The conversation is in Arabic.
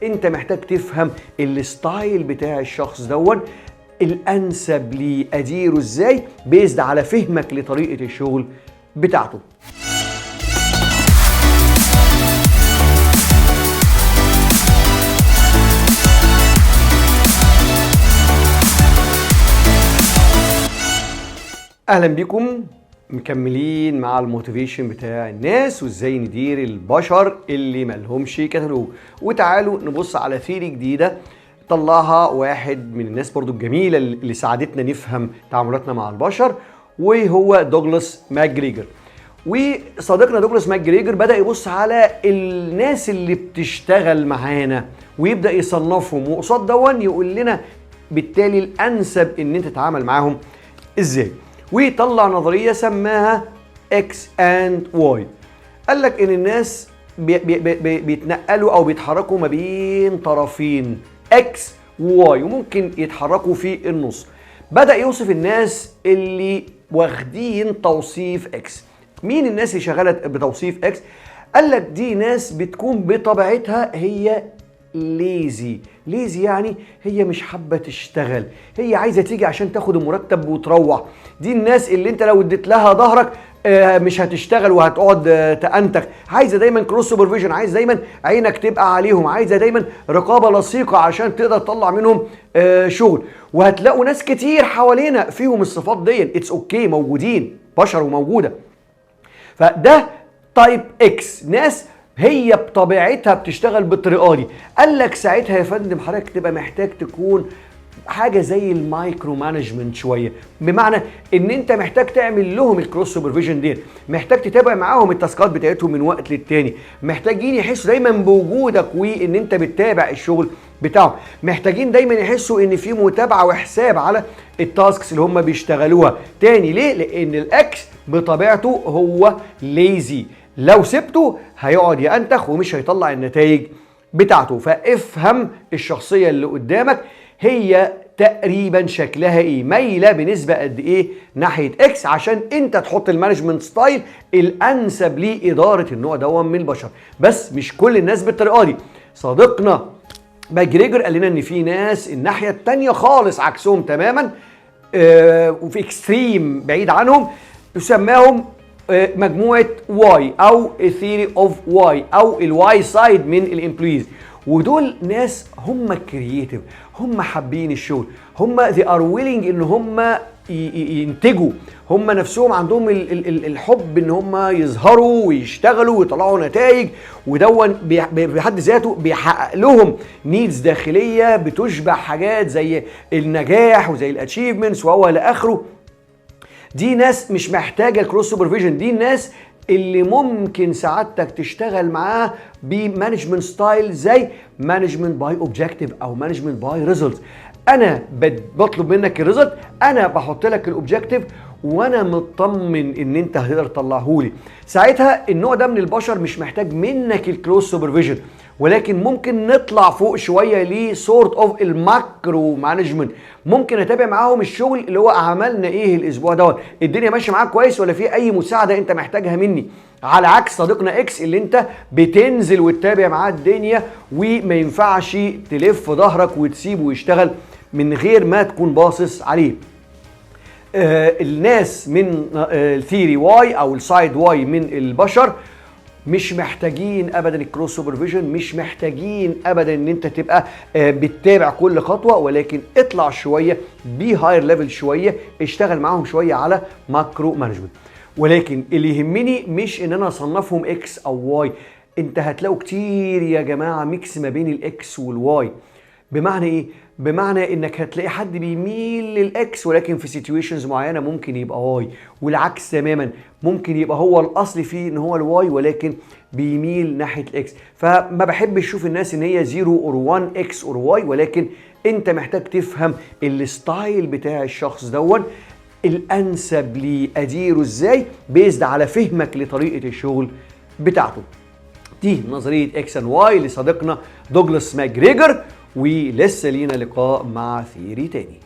انت محتاج تفهم الستايل بتاع الشخص دون الانسب ليه اديره ازاي بيزد على فهمك لطريقه الشغل بتاعته. اهلا بيكم، مكملين مع الموتيفيشن بتاع الناس وازاي ندير البشر اللي مالهمش كتالوج. وتعالوا نبص على ثيري جديده طلعها واحد من الناس برضو الجميله اللي ساعدتنا نفهم تعاملاتنا مع البشر، وهو دوغلاس ماكجريجر. وصديقنا دوغلاس ماكجريجر بدأ يبص على الناس اللي بتشتغل معانا ويبدأ يصنفهم، وقصاد دون يقول لنا بالتالي الانسب ان انت تتعامل معاهم ازاي. ويطلع نظريه سماها اكس اند واي. قال لك ان الناس بيتنقلوا او بيتحركوا ما بين طرفين اكس وواي، وممكن يتحركوا في النص. بدأ يوصف الناس اللي واخدين توصيف اكس. مين الناس اللي شغاله بتوصيف اكس؟ قال لك دي ناس بتكون بطبيعتها هي ليزي يعني هي مش حابه تشتغل، هي عايزه تيجي عشان تاخد المرتب وتروح. دي الناس اللي انت لو اديت لها ظهرك مش هتشتغل وهتقعد تأنتك. عايزه دايما كروس سوبرفيجن، عايز دايما عينك تبقى عليهم، عايزه دايما رقابه لصيقه عشان تقدر تطلع منهم شغل. وهتلاقوا ناس كتير حوالينا فيهم الصفات دي، اتس اوكي، موجودين بشر وموجوده. فده تايب اكس، ناس هي بطبيعتها بتشتغل بالطريقه دي. قال لك ساعتها يا فندم حضرتك تبقى محتاج تكون حاجه زي المايكرو مانجمنت شويه، بمعنى ان انت محتاج تعمل لهم الكروس سوبرفيجن دي، محتاج تتابع معاهم التاسكات بتاعتهم من وقت للتاني، محتاجين يحسوا دايما بوجودك وان انت بتتابع الشغل بتاعهم، محتاجين دايما يحسوا ان في متابعه وحساب على التاسكس اللي هم بيشتغلوها. تاني ليه؟ لان الاكس بطبيعته هو ليزي، لو سبته هيقعد ينتخ ومش هيطلع النتائج بتاعته. فافهم الشخصيه اللي قدامك هي تقريبا شكلها ايه، مايله بنسبه قد ايه ناحيه اكس، عشان انت تحط المانجمنت ستايل الانسب لاداره النوع ده من البشر. بس مش كل الناس بالطريقه دي. صديقنا ماكجريجر قال لنا ان في ناس الناحيه الثانيه خالص عكسهم تماما، وفي اكستريم بعيد عنهم، يسماهم مجموعه واي او ثيري اوف واي او الواي سايد من الامبلويز. ودول ناس هم كرييتيف، هم حابين الشغل، هم they are willing ان هم ينتجوا، هم نفسهم عندهم الحب ان هم يظهروا ويشتغلوا ويطلعوا نتائج، ودون بحد ذاته بيحقق لهم نيدز داخليه بتشبع حاجات زي النجاح وزي الاتشيفمنتس وهو الى اخره. دي ناس مش محتاجه الكروس سوبرفيجن، دي الناس اللي ممكن سعادتك تشتغل معاه بمانجمنت ستايل زي مانجمنت باي اوبجكتيف او مانجمنت باي ريزلتس. انا بطلب منك الريزلت، انا بحط لك الاوبجكتيف وانا مطمن ان انت هتقدر تطلعه لي. ساعتها النوع ده من البشر مش محتاج منك الكلوز سوبرفيجن، ولكن ممكن نطلع فوق شويه لسورت اوف الماكرو مانجمنت. ممكن اتابع معاهم الشغل اللي هو عملنا ايه الاسبوع دوت، الدنيا ماشيه معاك كويس ولا في اي مساعده انت محتاجها مني. على عكس صديقنا اكس اللي انت بتنزل وتتابع معاه الدنيا وما ينفعش تلف ظهرك وتسيبه ويشتغل من غير ما تكون باصص عليه. الناس من الثيري واي او السايد واي من البشر مش محتاجين ابدا الكروس سوبرفيجن، مش محتاجين ابدا ان انت تبقى بتتابع كل خطوه، ولكن اطلع شويه بي هاير ليفل شويه، اشتغل معاهم شويه على ماكرو مانجمنت. ولكن اللي يهمني مش ان انا اصنفهم اكس او واي. انت هتلاقوا كتير يا جماعه ميكس ما بين الاكس والواي. بمعنى ايه؟ بمعنى انك هتلاقي حد بيميل للاكس ولكن في سيتويشنز معينه ممكن يبقى واي، والعكس تماما، ممكن يبقى هو الاصل فيه ان هو الواي ولكن بيميل ناحيه الاكس. فما بحبش اشوف الناس ان هي 0 اور 1 اكس اور واي، ولكن انت محتاج تفهم الستايل بتاع الشخص دون الانسب ليه اديره ازاي بيزد على فهمك لطريقه الشغل بتاعته. دي نظريه اكس اند واي لصديقنا دوغلاس ماكجريجر، ولسه لينا لقاء مع ثيري تاني.